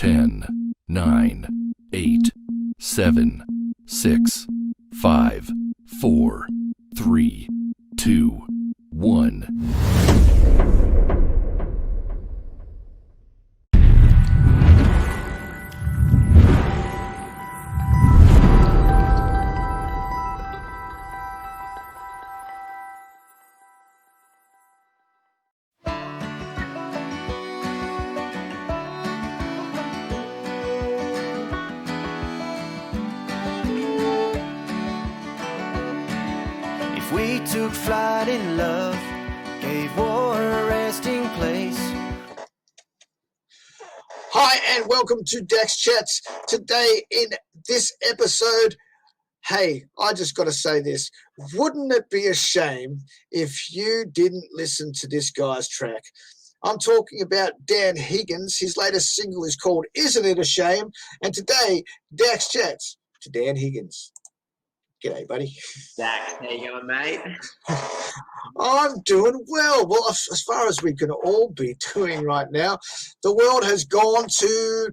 10, 9, 8, 7, 6, 5, 4, 3, 2, 1. If we took flight in love, gave war a resting place. Hi and welcome to Dax Chats. Today in this episode, hey, I just got to say this. Wouldn't it be a shame if you didn't listen to this guy's track? I'm talking about Dan Higgins. His latest single is called Isn't It a Shame? And today, Dax Chats to Dan Higgins. G'day, buddy. Dax, how you going, mate? I'm doing well. Well, as far as we can all be doing right now, the world has gone to,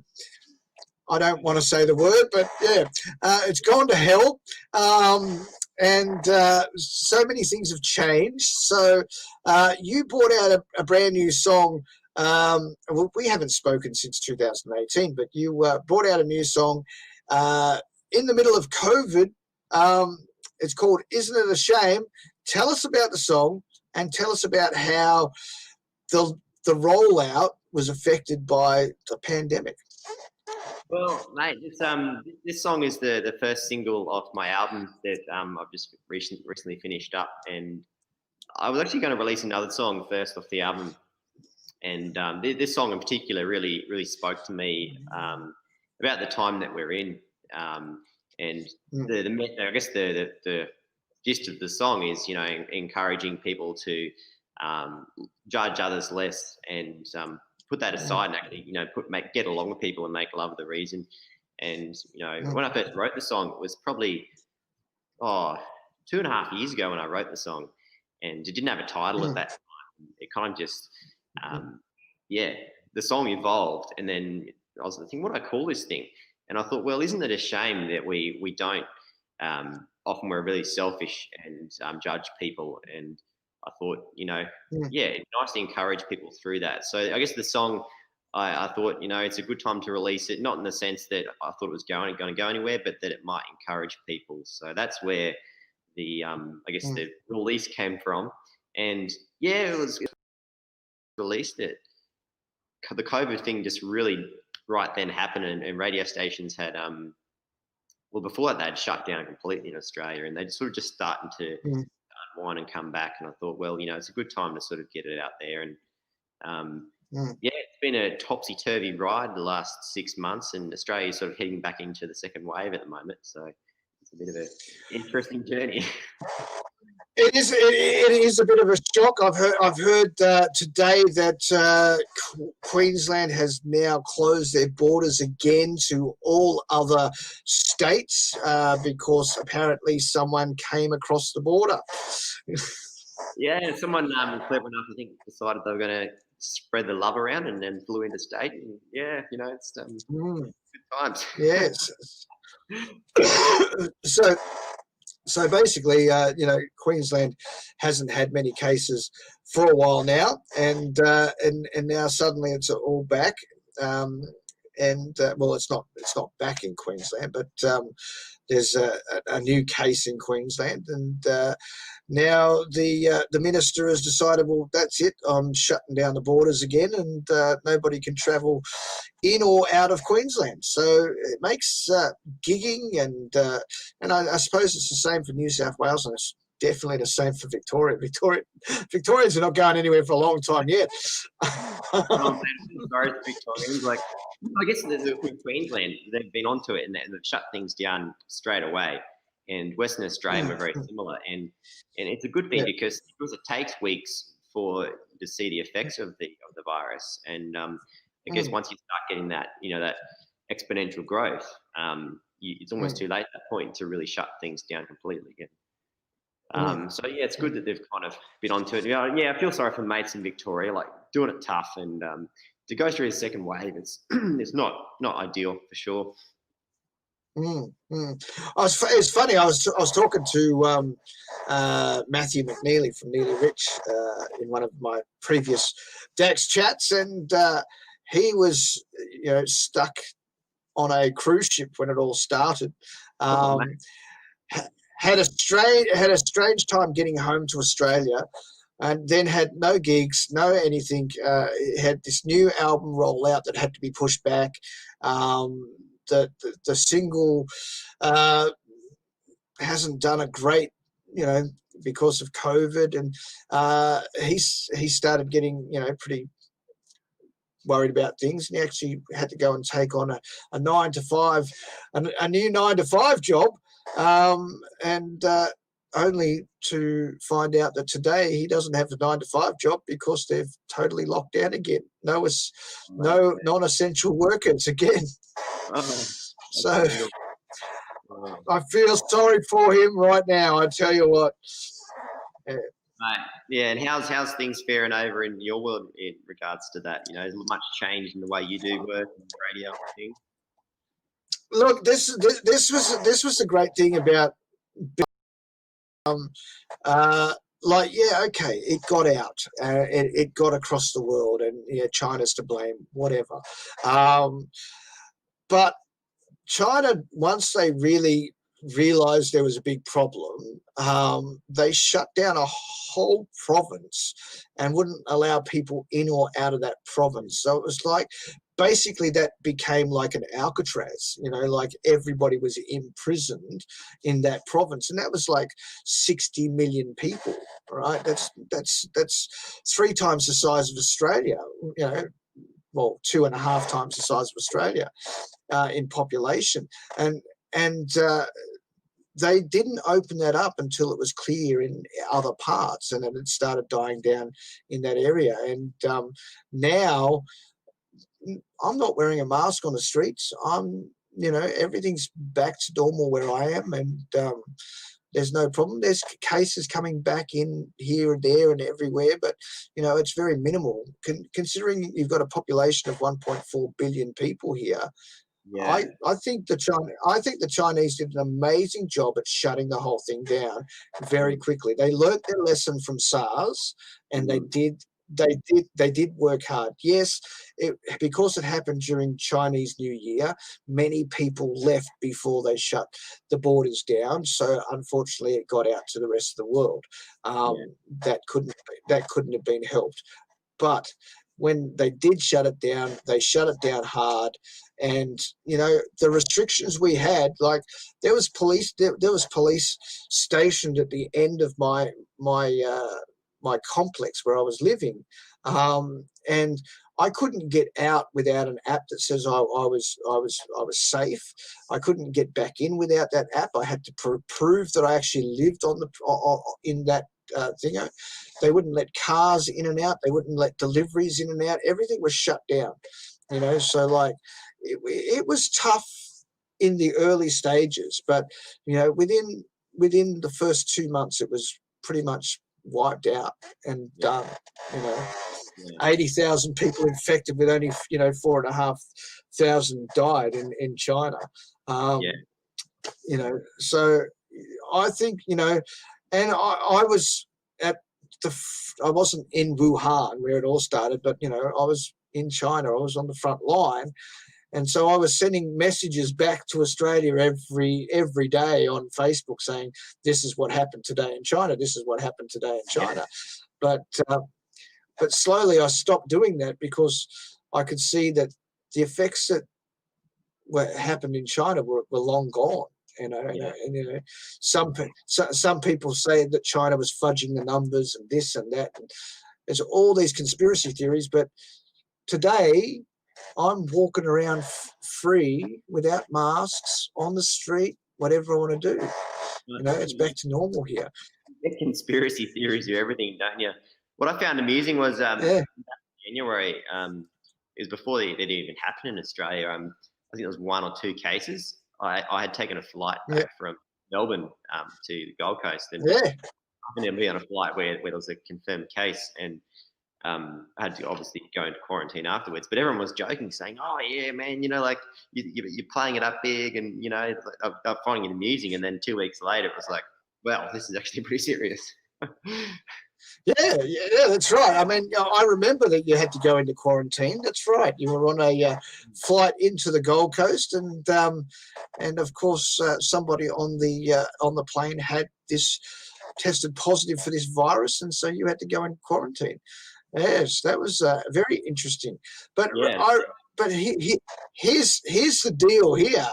I don't want to say the word, but yeah, it's gone to hell. And so many things have changed. So you brought out a brand new song. Well, we haven't spoken since 2018, but you brought out a new song in the middle of COVID. It's called Isn't It a Shame? Tell us about the song and tell us about how the rollout was affected by the pandemic. Well, mate, this song is the first single off my album that I've just recently finished up, and I was actually going to release another song first off the album, and this song in particular really spoke to me about the time that we're in, and I guess the gist of the song is, you know, encouraging people to judge others less and put that aside and actually, you know, get along with people and make love the reason. And, you know, when I first wrote the song, it was probably 2.5 years ago when I wrote the song, and it didn't have a title at that time. It kind of just, the song evolved, and then I was thinking, what do I call this thing? And I thought, well, isn't it a shame that we don't, often we're really selfish and judge people. And I thought, you know, it's nice to encourage people through that. So I guess the song, I thought, you know, it's a good time to release it, not in the sense that I thought it was going to go anywhere, but that it might encourage people. So that's where the, I guess the release came from. And it was released it. The COVID thing just really right then happened, and radio stations had, well, before that, they'd shut down completely in Australia, and they'd sort of just starting to unwind and come back. And I thought, well, you know, it's a good time to sort of get it out there. And it's been a topsy-turvy ride the last 6 months, and Australia's sort of heading back into the second wave at the moment. So it's a bit of an interesting journey. It is a bit of a shock. I've heard today that Queensland has now closed their borders again to all other states because apparently someone came across the border. Someone clever enough, I think, decided they were going to spread the love around and then flew interstate. And you know, it's good times. Yes. So basically, you know, Queensland hasn't had many cases for a while now, and now suddenly it's all back. Well, it's not back in Queensland, but there's a new case in Queensland, and now the minister has decided, well, that's it. I'm shutting down the borders again, and nobody can travel in or out of Queensland. So it makes gigging and I suppose it's the same for New South Wales, and it's definitely the same for Victoria. Victorians are not going anywhere for a long time yet. Sorry, Victorians. Like, I guess with Queensland, they've been onto it and they've shut things down straight away. And Western Australia were very similar, and it's a good thing because it takes weeks to see the effects of the virus. And I guess once you start getting that, you know, that exponential growth, it's almost too late at that point to really shut things down completely again. So it's good that they've kind of been onto it. I feel sorry for mates in Victoria, like doing it tough and to go through the second wave, it's not ideal for sure. It's funny. I was talking to Matthew McNeely from Nearly Rich in one of my previous Dax Chats, and he was stuck on a cruise ship when it all started. Had a strange time getting home to Australia, and then had no gigs, no anything. Had this new album roll out that had to be pushed back. The single hasn't done a great, because of COVID, and he started getting pretty worried about things, and he actually had to go and take on a 9-to-5, a new 9-to-5 job, and only to find out that today he doesn't have the 9-to-5 job because they've totally locked down again. No non-essential workers again. So I feel sorry for him right now. I tell you what. Yeah, and how's things faring over in your world in regards to that? Is much change in the way you do work and radio and things? Look, this was the great thing about it got out, it got across the world, and China's to blame, whatever. But China, once they really realized there was a big problem, they shut down a whole province and wouldn't allow people in or out of that province. So it was like, basically that became like an Alcatraz, like everybody was imprisoned in that province. And that was like 60 million people, right? That's 3 times the size of Australia, well, 2.5 times the size of Australia in population. And they didn't open that up until it was clear in other parts, and it had started dying down in that area. And now I'm not wearing a mask on the streets. Everything's back to normal where I am, and there's no problem. There's cases coming back in here and there and everywhere, but it's very minimal. Considering you've got a population of 1.4 billion people here. Yeah. I think the Chinese did an amazing job at shutting the whole thing down very quickly. They learnt their lesson from SARS, and they did work hard. Yes, because it happened during Chinese New Year, many people left before they shut the borders down. So unfortunately, it got out to the rest of the world. That couldn't have been helped. But when they did shut it down, they shut it down hard. And the restrictions we had, like there was police stationed at the end of my complex where I was living, and I couldn't get out without an app that says I was safe. I couldn't get back in without that app. I had to prove that I actually lived in that thing. They wouldn't let cars in and out. They wouldn't let deliveries in and out. Everything was shut down. So like it was tough in the early stages, but within the first 2 months, it was pretty much wiped out and done. 80,000 people infected with only 4,500 died in China. So I think and I was I wasn't in Wuhan where it all started, but I was in China. I was on the front line. And so I was sending messages back to Australia every day on Facebook saying, this is what happened today in China. This is what happened today in China. But slowly I stopped doing that because I could see that the effects that happened in China were long gone. Some people say that China was fudging the numbers and this and that. And there's all these conspiracy theories. But today, I'm walking around free without masks on the street, whatever I want to do. It's back to normal here. The conspiracy theories do everything, don't you? What I found amusing was January is before they didn't even happen in Australia. I think there was 1 or 2 cases. I had taken a flight back from Melbourne to the Gold Coast, and I happened to be on a flight where there was a confirmed case, and I had to obviously go into quarantine afterwards, but everyone was joking, saying, "Oh yeah, man, like you're playing it up big, and I'm finding it amusing." And then 2 weeks later, it was like, "Well, this is actually pretty serious." Yeah, that's right. I mean, I remember that you had to go into quarantine. That's right. You were on a flight into the Gold Coast, and of course, somebody on the plane had this tested positive for this virus, and so you had to go in quarantine. Yes, that was very interesting. But Yeah, here's the deal here,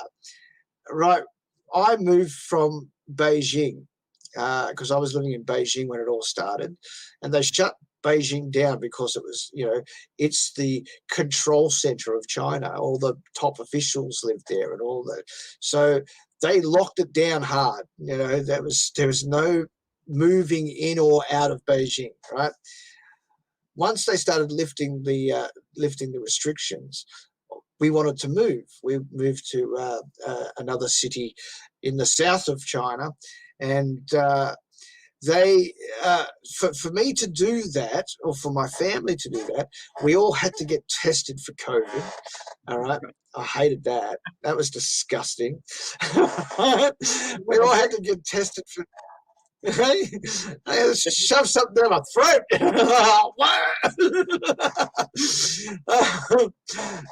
right? I moved from Beijing because I was living in Beijing when it all started, and they shut Beijing down because it was, it's the control center of China. All the top officials lived there, and all that. So they locked it down hard. There was no moving in or out of Beijing, right? Once they started lifting the restrictions, we wanted to move. We moved to another city in the south of China, and for me to do that, or for my family to do that, we all had to get tested for COVID. All right. I hated that. That was disgusting. We all had to get tested for. I had to shove something down my throat.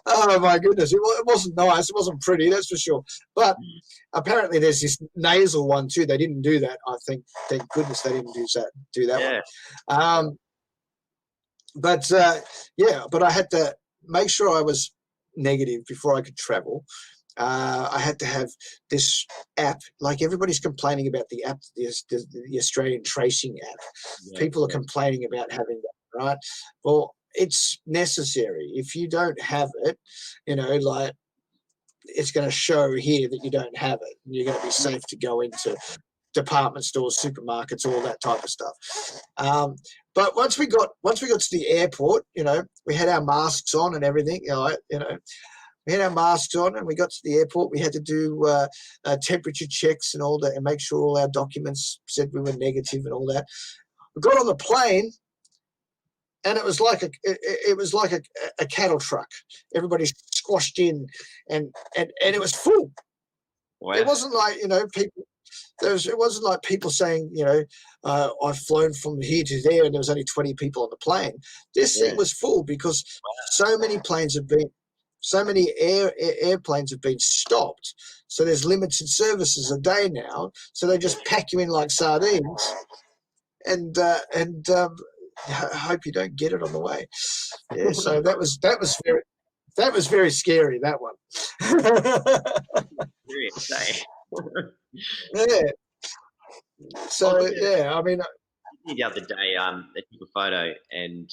Oh my goodness, it wasn't nice. It wasn't pretty, that's for sure. But apparently, there's this nasal one too. They didn't do that. I think, thank goodness, they didn't do that one. But I had to make sure I was negative before I could travel. I had to have this app. Like, everybody's complaining about the app, the Australian tracing app. Yeah, People are complaining about having that, right? Well, it's necessary. If you don't have it, like, it's going to show here that you don't have it. You're going to be safe to go into department stores, supermarkets, all that type of stuff. But once we got to the airport, we had our masks on and everything. We had our masks on, and we got to the airport. We had to do temperature checks and all that, and make sure all our documents said we were negative and all that. We got on the plane, and it was like a cattle truck. Everybody squashed in, and it was full. wow. It wasn't like people. It wasn't like people saying, I've flown from here to there, and there was only 20 people on the plane. This thing was full because so many airplanes have been stopped. So there's limited services a day now. So they just pack you in like sardines, and hope you don't get it on the way. Yeah. So that was very scary. That one. Yeah. So I mean, the other day, I took a photo, and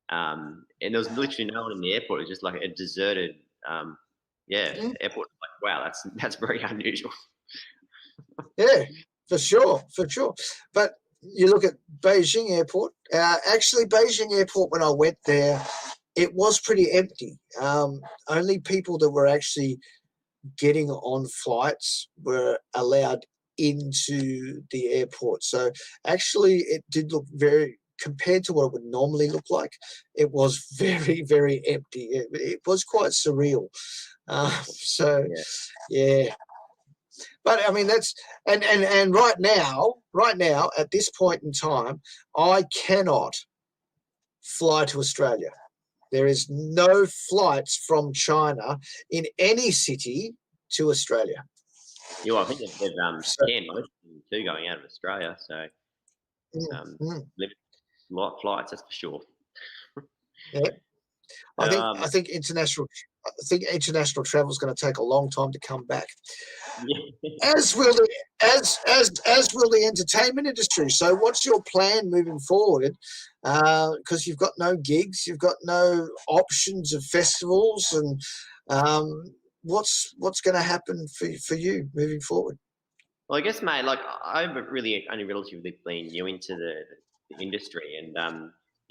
there was literally no one in the airport. It was just like a deserted, airport. Like, wow, that's very unusual. Yeah, for sure. But you look at Beijing Airport. Actually, Beijing Airport, when I went there, it was pretty empty. Only people that were actually getting on flights were allowed into the airport. So actually, it did look very, compared to what it would normally look like, it was very, very empty. It was quite surreal. Yeah. But I mean, that's and right now at this point in time, I cannot fly to Australia. There is no flights from China in any city to Australia. Yeah, I think they've banned most of them too going out of Australia. So limited flights, that's for sure. Yeah, I think international travel is going to take a long time to come back. Yeah. As will the entertainment industry. So, what's your plan moving forward? Because you've got no gigs, you've got no options of festivals, and what's going to happen for you moving forward? Well, I guess, mate, like, I've really only relatively been new into the industry, and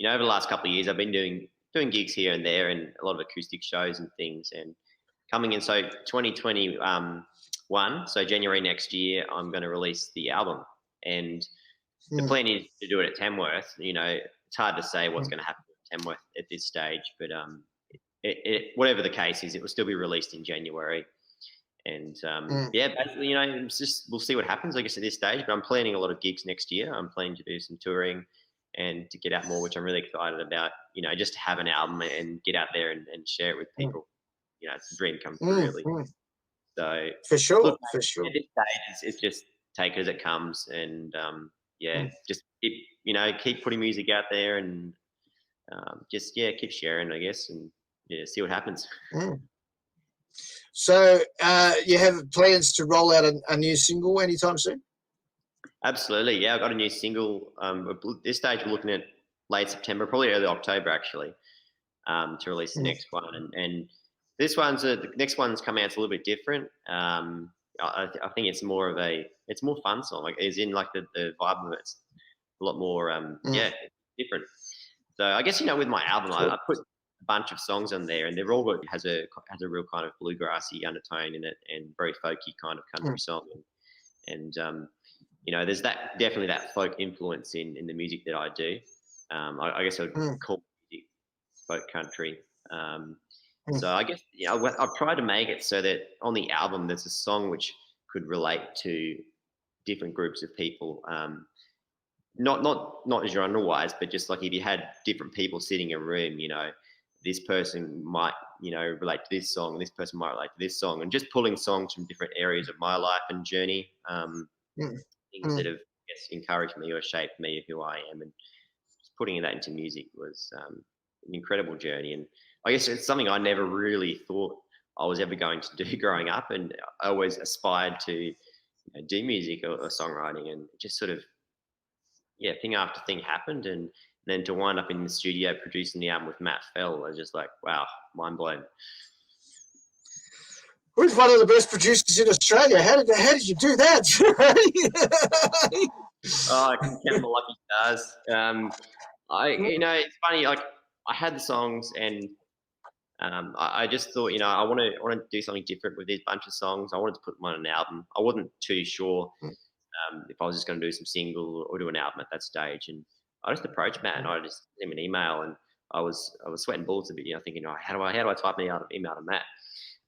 over the last couple of years, I've been doing gigs here and there, and a lot of acoustic shows and things, and coming in. So 2021, so January next year, I'm going to release the album, and the plan is to do it at Tamworth. It's hard to say what's going to happen with Tamworth at this stage, but whatever the case is, it will still be released in January. And yeah, basically, you know, it's just we'll see what happens, I guess, at this stage. But I'm planning a lot of gigs next year. I'm planning to do some touring and to get out more, which I'm really excited about. You know, just to have an album and get out there and share it with people. You know, it's a dream come true, really. So for sure, look, for sure. at this stage, it's just take it as it comes, and yeah, just keep putting music out there, and just keep sharing, I guess, and see what happens. So you have plans to roll out a new single anytime soon? Absolutely, yeah. I've got a new single. At this stage, we're looking at late September, probably early October, actually, to release the next one. And this one's the next one's coming out. It's a little bit different. I think it's more fun song. Like, as in, like the vibe of it's a lot more. Different. So I guess, you know, with my album, I put a bunch of songs on there, and they're all has a real kind of bluegrassy undertone in it, and very folky kind of country song, and you know, there's definitely that folk influence in the music that I do. I guess I'd call music folk country. So I guess, you know, I've tried to make it so that on the album there's a song which could relate to different groups of people. Not genre-wise, but just like if you had different people sitting in a room, you know, this person might, you know, relate to this song, this person might relate to this song, and just pulling songs from different areas of my life and journey, things that have, I guess, encouraged me or shaped me who I am, and just putting that into music was an incredible journey. And I guess it's something I never really thought I was ever going to do growing up, and I always aspired to do music or songwriting, and just sort of thing after thing happened, and then to wind up in the studio producing the album with Matt Fell, I was just like, wow, mind blown. Who's one of the best producers in Australia? How did you do that? I can count my lucky stars. You know, it's funny. Like, I had the songs, and I just thought, you know, I want to do something different with this bunch of songs. I wanted to put them on an album. I wasn't too sure if I was just going to do some single or do an album at that stage. And I just approached Matt, and I just sent him an email, and I was sweating bullets a bit, you know, thinking, oh, how do I type an email to Matt?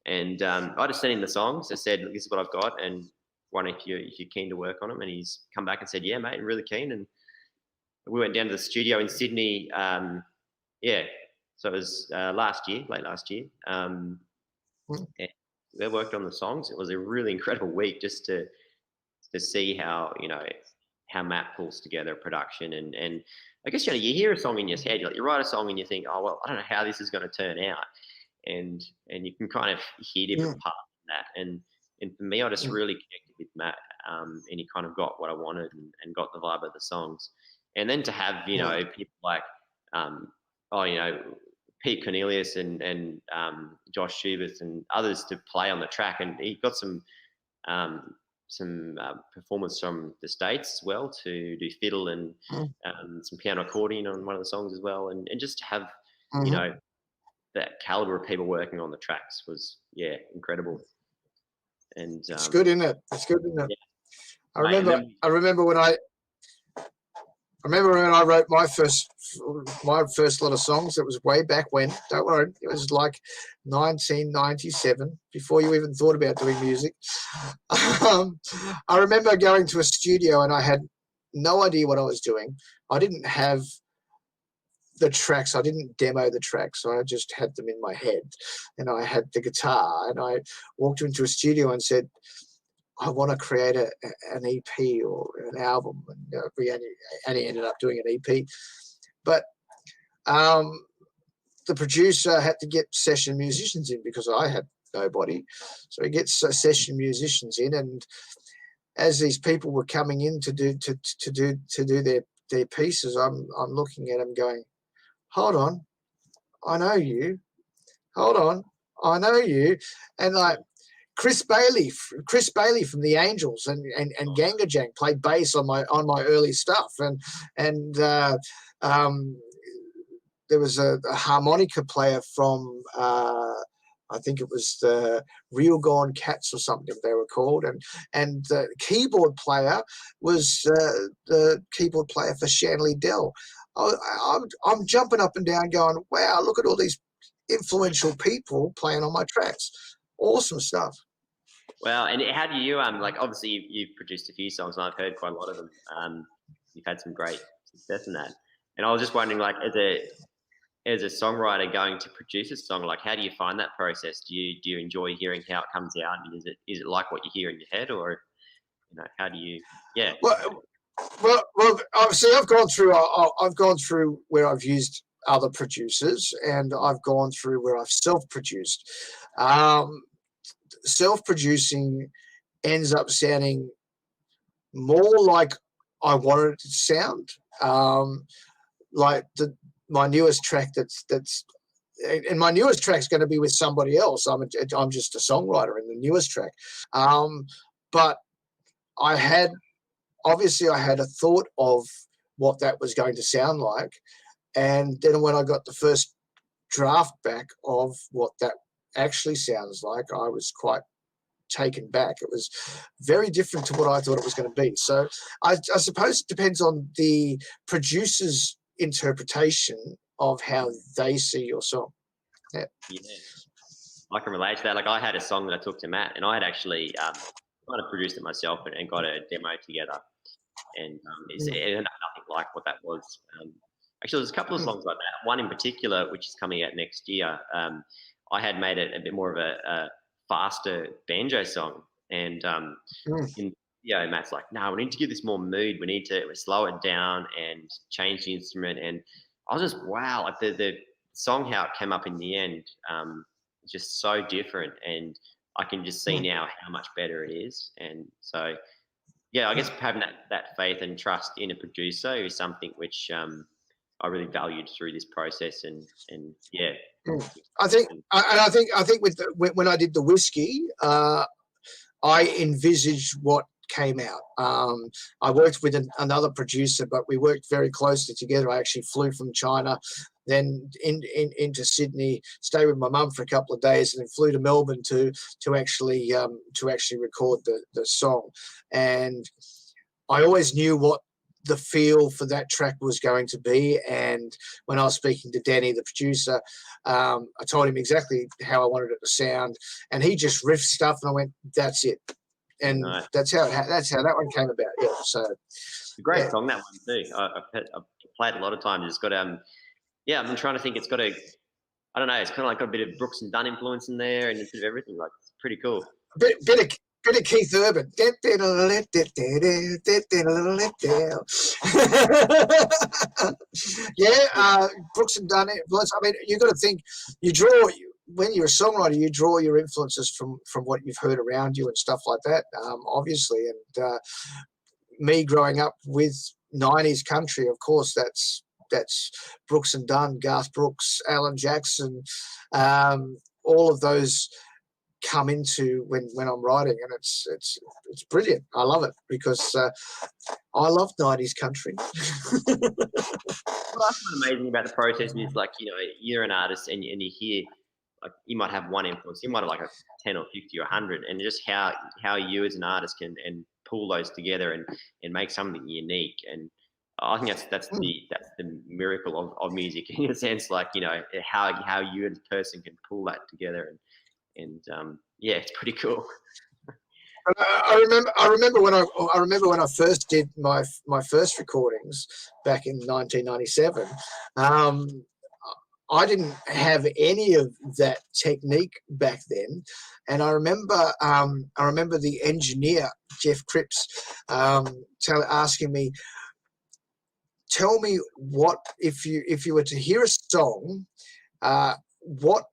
And I just sent him the songs. I said, look, this is what I've got, and wondering if you're keen to work on them. And he's come back and said, yeah, mate, I'm really keen. And we went down to the studio in Sydney. So it was late last year. And we worked on the songs. It was a really incredible week just to see how, you know, how Matt pulls together a production. And I guess, you know, you hear a song in your head, you write a song and you think, oh, well, I don't know how this is going to turn out. And you can kind of hear different parts of that. And for me, I just really connected with Matt, and he kind of got what I wanted and got the vibe of the songs. And then to have, you know, people like, you know, Pete Cornelius and Josh Schubert and others to play on the track. And he got some performance from the States as well to do fiddle and some piano accordion on one of the songs as well. And just to have, you know, that caliber of people working on the tracks was, incredible. And it's good, isn't it? It's good, isn't it? Yeah. I remember when I wrote my first lot of songs. It was way back when. Don't worry, it was like 1997, before you even thought about doing music. I remember going to a studio, and I had no idea what I was doing. I didn't have the tracks. I didn't demo the tracks. I just had them in my head, and I had the guitar, and I walked into a studio and said, I want to create an EP or an album, and we only ended up doing an EP. But the producer had to get session musicians in because I had nobody. So he gets session musicians in, and as these people were coming in to do their pieces, I'm looking at them going, hold on, I know you. Hold on, I know you. And like Chris Bailey from the Angels and Ganga Jang played bass on my early stuff, and there was a harmonica player from I think it was the Real Gone Cats or something they were called, and the keyboard player was the keyboard player for Shanley Dell. I'm jumping up and down going, wow, look at all these influential people playing on my tracks. Awesome stuff. Well, and how do you like? Obviously, you've produced a few songs, and I've heard quite a lot of them. You've had some great success in that, and I was just wondering, like, as a songwriter going to produce a song, like, how do you find that process? Do you enjoy hearing how it comes out? And is it like what you hear in your head, or how do you? Yeah. Well, obviously, I've gone through where I've used other producers, and I've gone through where I've self-produced. Self-producing ends up sounding more like I wanted it to sound. Like my newest track and my newest track's going to be with somebody else. I'm just a songwriter in the newest track. But I had a thought of what that was going to sound like. And then when I got the first draft back of what that actually sounds like, I was quite taken back. It was very different to what I thought it was going to be. So I suppose it depends on the producer's interpretation of how they see your song. Yeah. I can relate to that. Like, I had a song that I took to Matt, and I had actually kind of produced it myself and got a demo together. And it ended up nothing like what that was. Actually, there's a couple of songs like that. One in particular, which is coming out next year. I had made it a bit more of a faster banjo song, and Matt's like, "No, we need to give this more mood. We need to slow it down and change the instrument." And I was just, wow, like the song, how it came up in the end, just so different, and I can just see now how much better it is. And so, yeah, I guess having that faith and trust in a producer is something which I really valued through this process, and yeah. I think when I did the whiskey, I envisaged what came out. I worked with another producer, but we worked very closely together. I actually flew from China, then into Sydney, stayed with my mum for a couple of days, and then flew to Melbourne to actually record the song. And I always knew what the feel for that track was going to be. And when I was speaking to Danny, the producer, I told him exactly how I wanted it to sound, and he just riffed stuff, and I went, "That's it." And nice. That's how that one came about. Yeah, so it's a great song, that one too. I've played a lot of times. It's got I've been trying to think. It's got I don't know. It's kind of like got a bit of Brooks and Dunn influence in there, and a bit of everything. Like, it's pretty cool. Bit of Keith Urban. Yeah, Brooks and Dunn influence. I mean, you got to think. When you're a songwriter, you draw your influences from what you've heard around you and stuff like that. Obviously, and me growing up with '90s country, of course, that's Brooks and Dunn, Garth Brooks, Alan Jackson, all of those come into when I'm writing, and it's brilliant. I love it because I love '90s country. What I find amazing about the process is, like, you're an artist and you hear, like, you might have one influence, you might have like a 10 or 50 or 100, and just how you as an artist can pull those together and make something unique. And I think that's the miracle of music, in a sense, like, how you as a person can pull that together, and it's pretty cool. I remember when I first did my first recordings back in 1997. I didn't have any of that technique back then, and I remember the engineer Jeff Cripps asking me, "Tell me what if you were to hear a song, what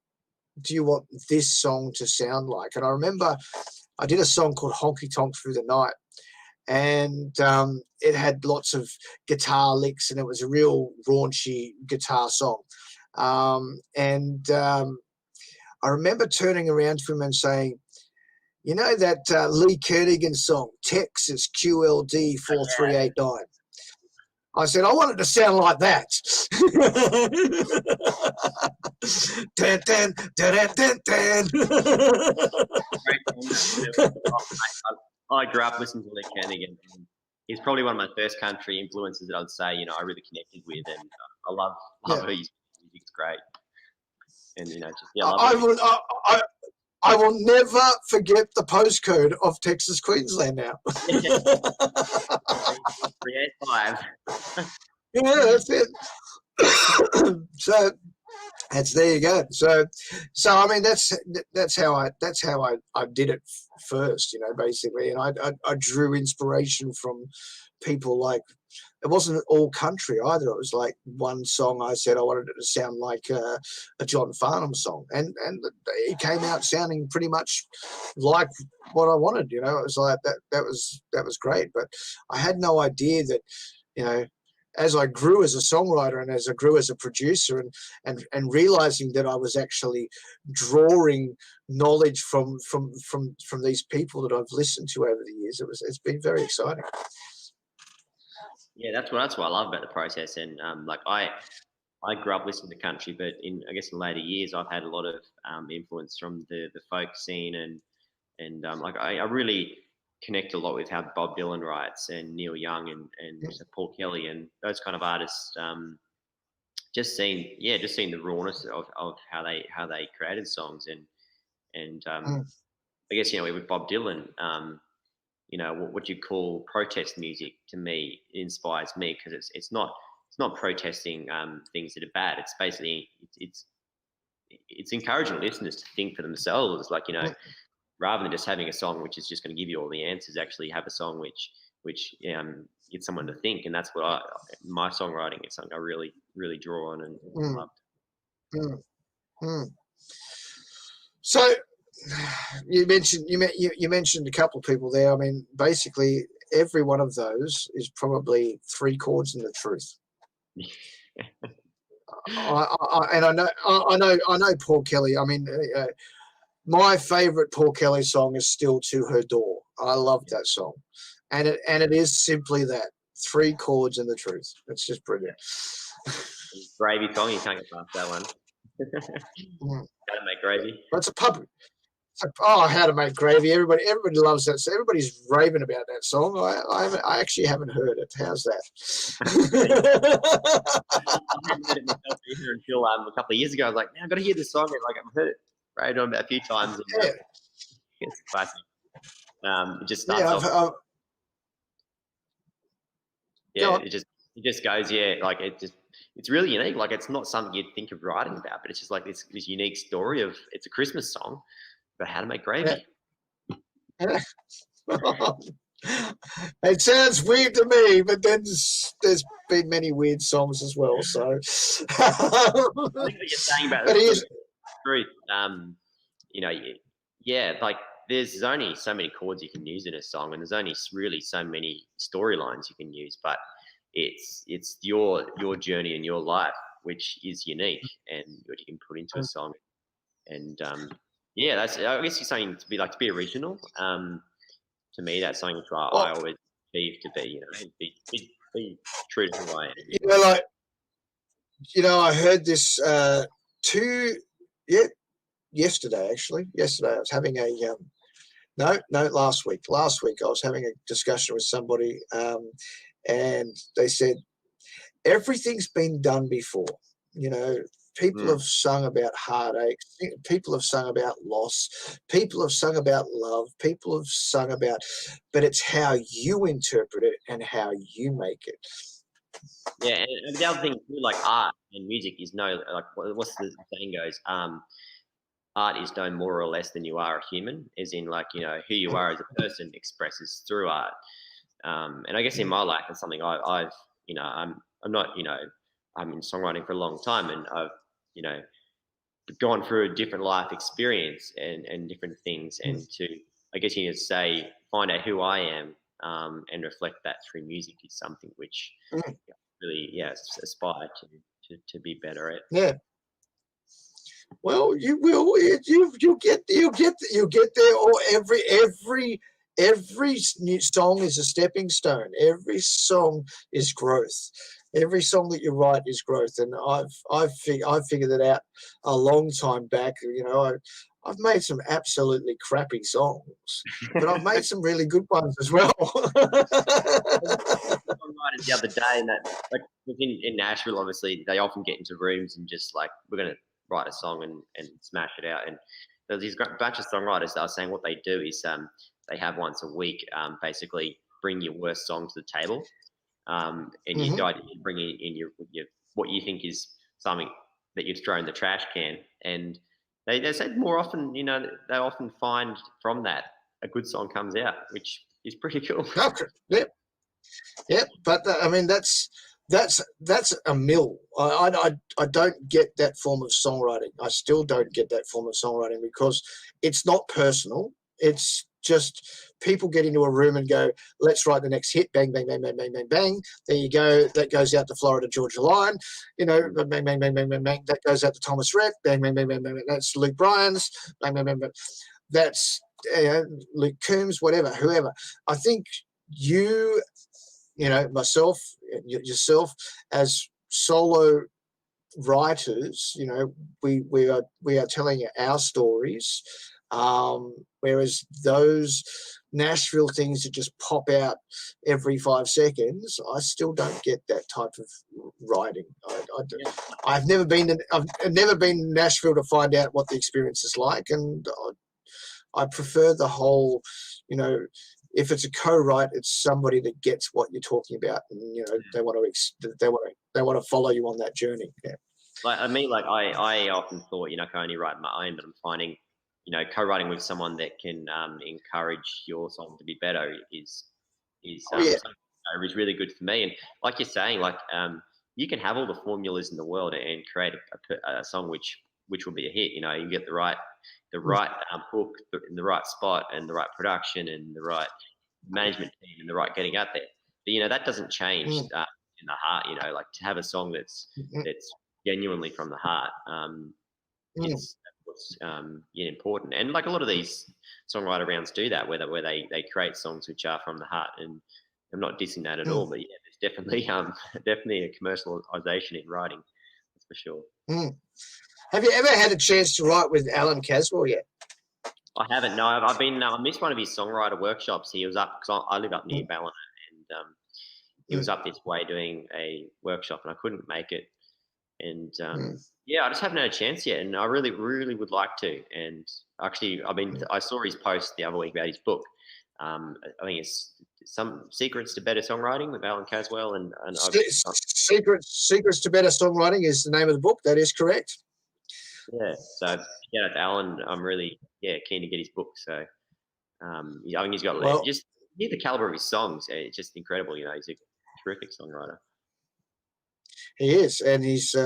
do you want this song to sound like?" And I remember I did a song called Honky Tonk Through the Night, and it had lots of guitar licks, and it was a real raunchy guitar song. I remember turning around to him and saying, "You know that Lee Kernigan song, Texas QLD 4389? I said, "I want it to sound like that." Dun, dun, dun, dun, dun, dun. I grew up listening to Lee Kernigan. he's probably one of my first country influences that I'd say, I really connected with, and I love Yeah. his music's great. And I I love will. I will never forget the postcode of Texas, Queensland now. it. 385. Yeah, that's it. So there you go. So I mean that's how I did it first, basically, and I drew inspiration from people like. It wasn't all country either. It was like one song I said I wanted it to sound like a John Farnham song, and it came out sounding pretty much like what I wanted. It was like that was great. But I had no idea that, as I grew as a songwriter and as I grew as a producer, and realizing that I was actually drawing knowledge from these people that I've listened to over the years, it's been very exciting. Yeah, that's what I love about the process. And like I grew up listening to country, but in later years, I've had a lot of influence from the folk scene, and like I really connect a lot with how Bob Dylan writes, and Neil Young, and Paul Kelly, and those kind of artists. Just seeing the rawness of how they created songs, and I guess with Bob Dylan. What you call protest music, to me inspires me, because it's not protesting things that are bad. It's basically it's encouraging listeners to think for themselves. Like, rather than just having a song which is just going to give you all the answers, actually have a song which gets someone to think. And that's what my songwriting is something I really, really draw on and love. So you mentioned a couple of people there. I mean, basically every one of those is probably three chords in the truth. I know Paul Kelly. I mean, my favorite Paul Kelly song is still "To Her Door." I love that song, and it is simply that, three chords in the truth. It's just brilliant. Gravy song, you can't get past that one. Gotta make gravy. That's a pub. How to Make Gravy. Everybody loves that. So everybody's raving about that song. I actually haven't heard it. How's that? I hadn't heard it myself either until a couple of years ago. I was like, man, I've got to hear this song. And I've heard it raved on about a few times. And, yeah. It's classic. It just starts off. It just goes, like it's really unique. Like, it's not something you'd think of writing about, but it's just like this unique story of, it's a Christmas song, but how to make gravy. Yeah. It sounds weird to me, but then there's been many weird songs as well. So I think what you're saying about the truth, like there's only so many chords you can use in a song, and there's only really so many storylines you can use, but it's your journey and your life which is unique and what you can put into a song. And that's, I guess, something to be original. To me, that's something which I always strive to be. Be true to who I am. I heard this yesterday. Actually, yesterday I was having a last week. Last week I was having a discussion with somebody, and they said everything's been done before. People have sung about heartache. People have sung about loss. People have sung about love. People have sung about, but it's how you interpret it and how you make it. Yeah, and the other thing too, like art and music, is what's the saying goes? Art is no more or less than you are a human, as in, who you are as a person expresses through art. And I guess in my life, it's something I've I'm in songwriting for a long time, and I've gone through a different life experience and different things, and to, I guess, find out who I am, and reflect that through music is something which really aspire to be better at. Yeah. Well, you will. You'll get there. Or every new song is a stepping stone. Every song is growth, Every song that you write is growth, and I've figured it out a long time back. You know, I've made some absolutely crappy songs, but I've made some really good ones as well. Songwriters the other day, and that like in Nashville, obviously they often get into rooms and just like we're gonna write a song and smash it out. And there's these bunch of songwriters that are saying what they do is they have once a week basically bring your worst song to the table, and you bring in your what you think is something that you've thrown in the trash can, and they said more often, you know, they often find from that a good song comes out, which is pretty cool. Okay. Yep. But I mean, that's a mill. I don't get that form of songwriting. I still don't get that form of songwriting because it's not personal. It's just people get into a room and go, let's write the next hit, bang, bang, bang, bang, bang, bang, bang. There you go. That goes out to Florida Georgia Line, you know, bang, bang, bang, bang, bang, bang. That goes out to Thomas Rhett, bang, bang, bang, bang, bang. That's Luke Bryan's, bang, bang, bang, bang. That's Luke Coombs, whatever, whoever. I think you know, myself, yourself, as solo writers, you know, we are telling our stories, whereas those Nashville things that just pop out every 5 seconds, I still don't get that type of writing. I've never been in Nashville to find out what the experience is like, and I prefer the whole, you know, if it's a co-write, it's somebody that gets what you're talking about, and you know they want to follow you on that journey. Yeah. Like I often thought, you know, I can only write my own, but I'm finding, you know, co-writing with someone that can encourage your song to be better is something that is really good for me. And like you're saying, like you can have all the formulas in the world and create a song which will be a hit. You know, you get the right hook in the right spot and the right production and the right management team and the right getting out there. But you know that doesn't change in the heart. You know, like to have a song that's genuinely from the heart is what's important. And like a lot of these songwriter rounds do that, where they create songs which are from the heart. And I'm not dissing that at all, but yeah, there's definitely definitely a commercialization in writing, that's for sure. Have you ever had a chance to write with Alan Caswell yet? I haven't. No, I've been. I missed one of his songwriter workshops. He was up because I live up near Ballina, and he was up this way doing a workshop, and I couldn't make it. And yeah, I just haven't had a chance yet, and I really, really would like to. And actually, I saw his post the other week about his book. I think it's some secrets to better songwriting with Alan Caswell, and Secrets to Better Songwriting is the name of the book. That is correct. Yeah, so yeah, Alan, I'm really keen to get his book. So I think he's got just hear the caliber of his songs. It's just incredible. You know, he's a terrific songwriter. He is, and he's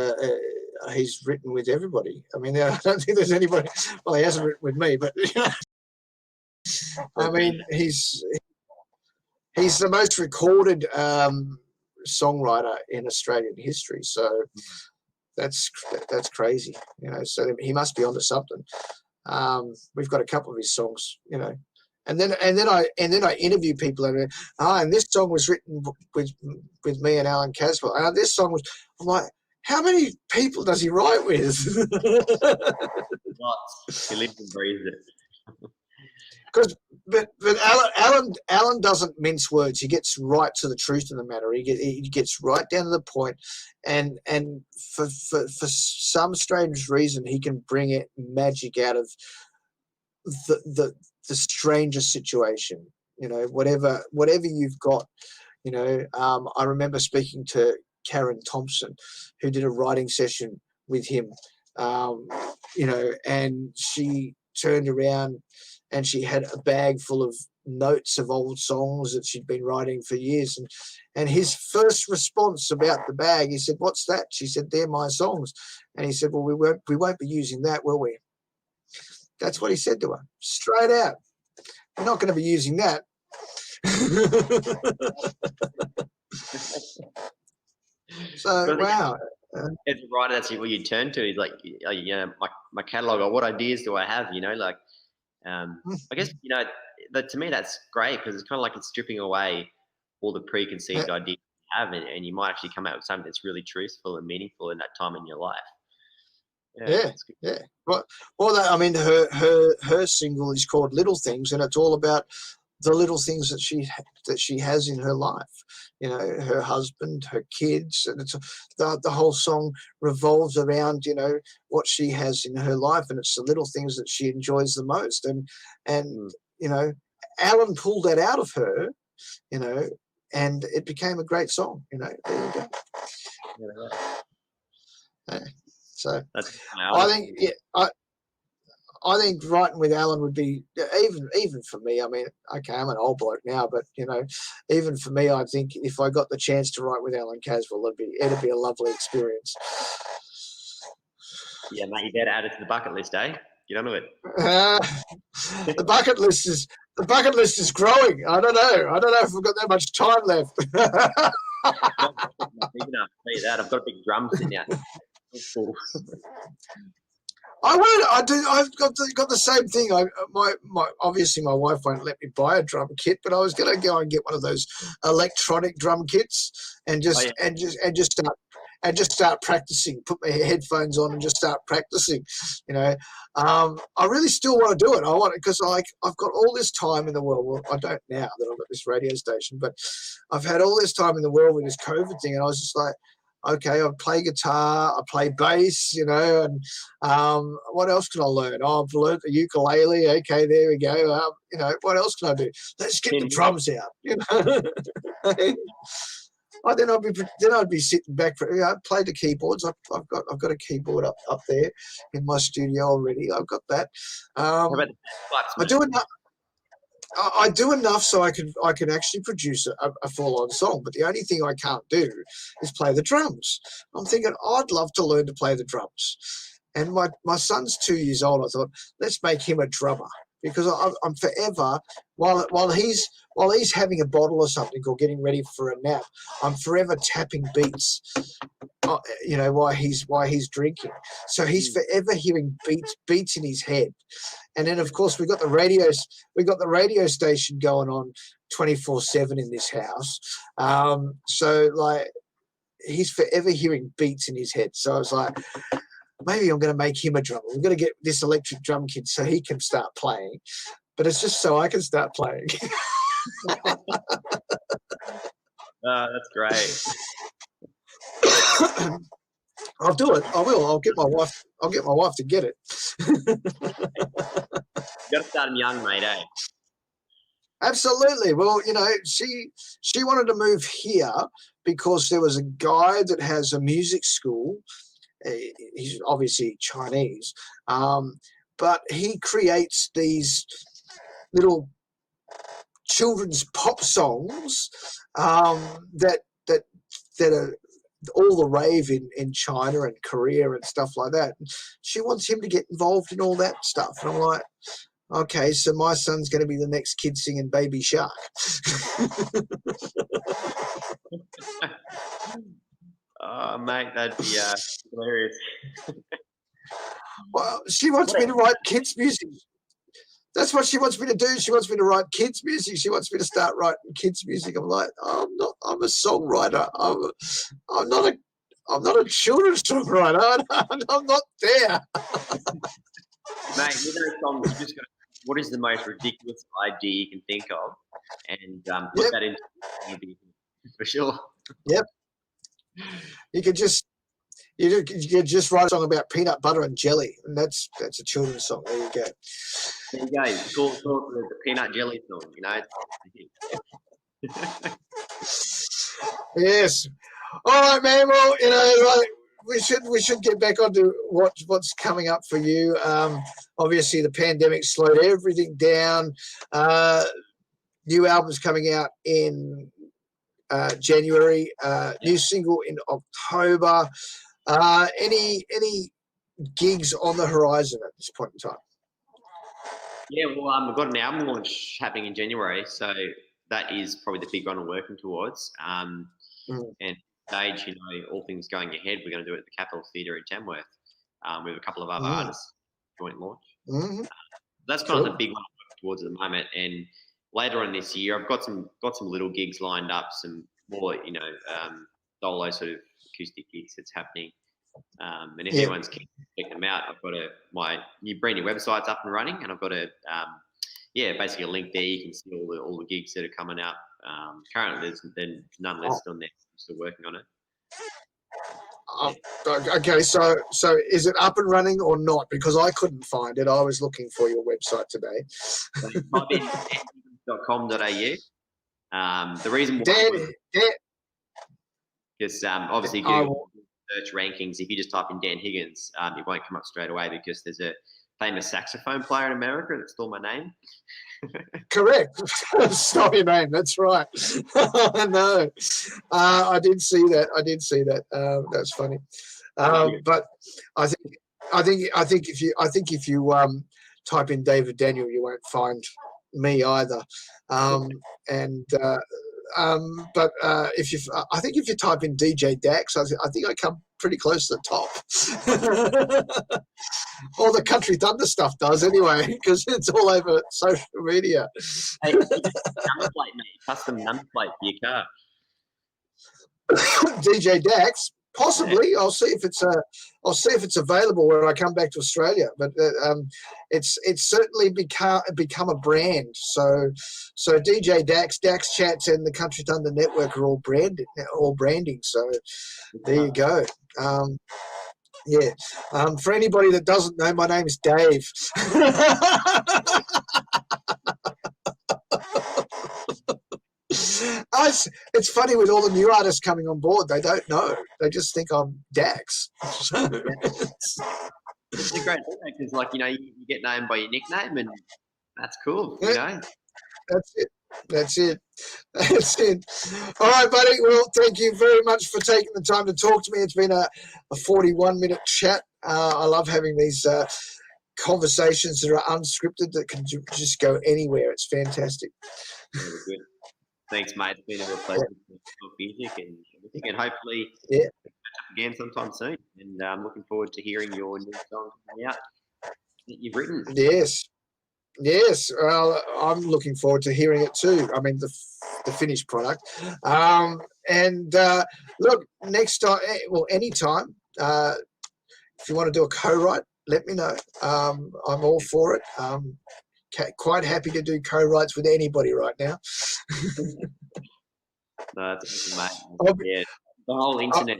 written with everybody. I mean, I don't think there's anybody. Well, he hasn't written with me, but you know, I mean, he's the most recorded songwriter in Australian history. So that's crazy, you know. So he must be onto something. We've got a couple of his songs, you know, and then I interview people and this song was written with me and Alan Caswell. And this song was, I'm like, how many people does he write with? Lots. He lives and breathes it. But Alan doesn't mince words. He gets right to the truth of the matter. He gets right down to the point, and for some strange reason, he can bring it magic out of the strangest situation. You know, whatever you've got. You know, I remember speaking to Karen Thompson, who did a writing session with him. You know, and she turned around and she had a bag full of notes of old songs that she'd been writing for years. And his first response about the bag, he said, "What's that?" She said, "They're my songs." And he said, "Well, we won't be using that, will we?" That's what he said to her, straight out. "We're not going to be using that." So, wow. As a writer, that's what you turn to. Is like, you know, my catalog, or what ideas do I have? You know, like, I guess, you know, to me that's great because it's kind of like it's stripping away all the preconceived ideas you have, and you might actually come out with something that's really truthful and meaningful in that time in your life. Yeah, yeah. Well, I mean, her single is called "Little Things," and it's all about the little things that she has in her life. You know, her husband, her kids, and it's the whole song revolves around what she has in her life, and it's the little things that she enjoys the most. And Alan pulled that out of her, and it became a great song. There you go. Yeah. So I think I think writing with Alan would be even for me. I mean, okay, I'm an old bloke now, but even for me, I think if I got the chance to write with Alan Caswell, it'd be a lovely experience. Yeah, mate, you better add it to the bucket list, eh? Get on with it. The bucket list is growing. I don't know if we've got that much time left. Big enough to tell you that. I've got a big drum sitting out. I've got the same thing. Obviously my wife won't let me buy a drum kit, but I was going to go and get one of those electronic drum kits and just start practicing. Put my headphones on and just start practicing. I really still want to do it. I want it because I've got all this time in the world. Well, I don't now that I've got this radio station, but I've had all this time in the world with this COVID thing, and I was just like, okay, I play guitar, I play bass, and what else can I learn? Oh, I've learned the ukulele. Okay, there we go. What else can I do? Let's get the drums out. Then I'd be sitting back for. I play the keyboards. I've got a keyboard up there in my studio already. I've got that. I do enough so I can actually produce a full-on song, but the only thing I can't do is play the drums. I'm thinking I'd love to learn to play the drums. And my son's 2 years old. I thought, let's make him a drummer because I'm forever while he's having a bottle or something or getting ready for a nap, I'm forever tapping beats. While he's drinking, so he's forever hearing beats in his head. And then of course we got the radio station going on 24/7 in this house. So like he's forever hearing beats in his head. So I was like, maybe I'm going to make him a drummer. We're going to get this electric drum kit so he can start playing, but it's just so I can start playing. That's great. I'll do it. I will. I'll get my wife to get it. You got to start them young, mate, eh? Absolutely. Well, she wanted to move here because there was a guy that has a music school. He's obviously Chinese, but he creates these little children's pop songs that are all the rave in China and Korea and stuff like that. She wants him to get involved in all that stuff. And I'm like, okay, so my son's going to be the next kid singing Baby Shark. Oh, mate, that'd be hilarious. Well, she wants me to write kids' music. That's what she wants me to do. She wants me to write kids' music. She wants me to start writing kids' music. I'm like, I'm not. I'm a songwriter. I'm not a children's songwriter. I'm not there. Mate, with those songs, you just got. What is the most ridiculous idea you can think of, and put that into music for sure. Yep. You could just write a song about peanut butter and jelly, and that's a children's song. There you go. There you go. Call the peanut jelly song. Yes. All right, man. Well, we should get back onto what's coming up for you. Obviously, the pandemic slowed everything down. New albums coming out in January. New single in October. Any gigs on the horizon at this point in time? Yeah, well, we've got an album launch happening in January, so that is probably the big one we're working towards. And stage, all things going ahead, we're going to do it at the Capitol Theatre in Tamworth with a couple of other artists joint launch. That's kind of the big one I'm working towards at the moment. And later on this year, I've got some little gigs lined up, some more, solo sort of acoustic gigs that's happening. And if Yeah. anyone's keen to check them out, I've got my brand new website's up and running, and I've got basically a link there. You can see all the gigs that are coming up. Currently, there's none listed on there. I'm still working on it. Okay, so is it up and running or not? Because I couldn't find it. I was looking for your website today. So type in danhiggins.com.au. The reason why, Dan, because obviously Google search rankings, if you just type in Dan Higgins, it won't come up straight away because there's a famous saxophone player in America that stole my name. correct. Stole your name. That's right. No, I did see that. That's funny. But I think if you type in David Daniel, you won't find me either. But if you type in DJ Dax, I think I come pretty close to the top. All the Country Thunder stuff does anyway, because it's all over social media. Hey, number plate, mate. Custom number plate for your car. DJ Dax, possibly. Yeah. I'll see if it's available when I come back to Australia. But it's certainly become a brand. So DJ Dax, Dax Chats, and the Country Thunder Network are all branding. So there you go. For anybody that doesn't know, my name is Dave. It's funny with all the new artists coming on board. They don't know. They just think I'm Dax. It's a great thing because, you get known by your nickname, and that's cool. Yeah. That's it. All right, buddy. Well, thank you very much for taking the time to talk to me. It's been a 41-minute chat. I love having these conversations that are unscripted that can just go anywhere. It's fantastic. Really good. Thanks, mate. It's been a real pleasure to talk music and everything, and hopefully catch up again sometime soon. And I'm looking forward to hearing your new song coming out that you've written. Yes. Well, I'm looking forward to hearing it too. I mean, the finished product. Look, next time, anytime, if you want to do a co-write, let me know. I'm all for it. Quite happy to do co-writes with anybody right now. No, that's awesome, mate. The whole internet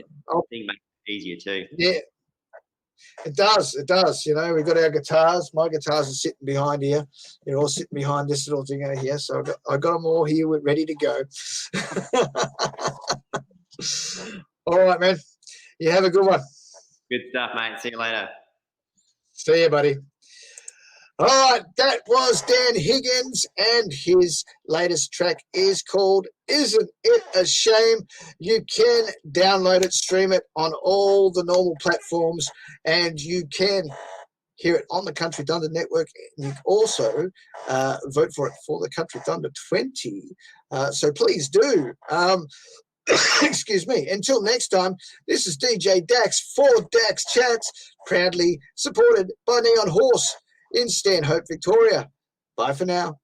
thing makes it easier too. Yeah, it does. We've got our guitars. My guitars are sitting behind here. They're all sitting behind this little thing over here. So I got them all here. We're ready to go. All right, man. You have a good one. Good stuff, mate. See you later. See you, buddy. All right, that was Dan Higgins, and his latest track is called Isn't It a Shame? You can download it, stream it on all the normal platforms, and you can hear it on the Country Thunder Network. You can also vote for it for the Country Thunder 20. So please do. Excuse me. Until next time, this is DJ Dax for Dax Chats, proudly supported by Neon Horse in Stanhope, Victoria. Bye for now.